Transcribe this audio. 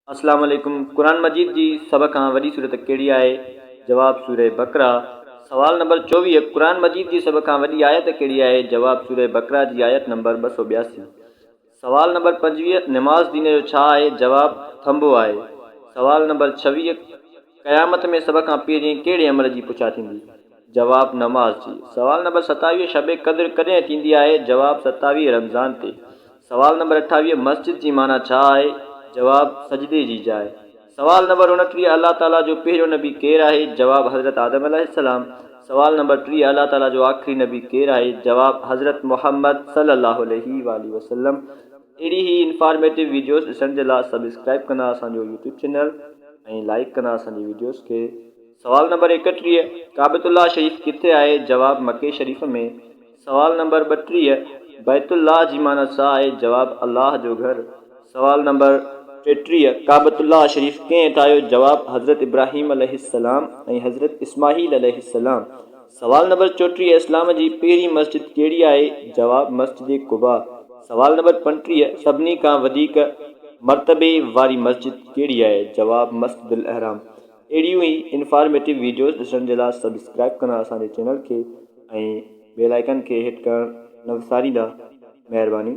अस्सलाम वालेकुम। कुरान मजीद जी सभ खां वॾी सूरत कहिड़ी आहे? जवाब सूरह बकरा। सवाल नंबर 24, कुरान मजीद जी सभ खां वॾी आयत कहिड़ी आहे? जवाब सूरह बकरा जी आयत नंबर 282। सवाल नंबर 25, नमाज़ दीन जो छा आहे? जवाब थंबो आहे। सवाल नंबर 26, क़यामत में सभ खां पहिरीं कहिड़े अमल जी पुछा थींदी? जवाब नमाज़ जी। सवाल नंबर 27, शब क़द्र कॾहिं थींदी आहे? जवाब 27 रमज़ान ते। सवाल नंबर 28, मस्जिद जी माना छा आहे? जवाब सजदे जी जाइ। सवाल नंबर 29, अल्लाह ताला जो पहिरियों नबी केरु आहे? जवाब हज़रत आदम अलैहिस्सलाम। सवाल नंबर 30, अल्लाह ताला जो आख़िरी नबी केरु आहे? जवाब हज़रत मुहम्मद सल्लल्लाहु अलैहि वसल्लम। अहिड़ी ही इंफॉर्मेटिव वीडियोस ॾिसण जे लाइ सब्सक्राइब कंदा असांजो यूट्यूब चैनल ऐं लाइक कंदा असांजी वीडियोस खे। सवाल नंबर 31, काबतुल्लाह शरीफ़ किथे आहे? जवाब मके शरीफ़ में। सवाल नंबर 32, बैतुल्लाह जी माना छा आहे? जवाब अल्लाह जो घर। सवाल नंबर 33, काबतुल्लाह शरीफ़ कंहिं ठाहियो? जवाब हज़रत इब्राहीम अलैहिस्सलाम ऐं हज़रत इस्माहील अलैहिस्सलाम। सवाल नंबर 34, इस्लाम जी पहिरीं मस्जिद कहिड़ी आहे? जवाब मस्जिद कुबा। सवाल नंबर 35, सभिनी खां वधीक मरतबे वारी मस्जिद कहिड़ी आहे? जवाब मस्जिदुल अहराम। अहिड़ियूं ई इंफॉर्मेटिव वीडियोस ॾिसण जे लाइ सब्सक्राइब कंदा असांजे चैनल खे ऐं बेल आइकन खे हिट करणु न विसारींदा। महिरबानी।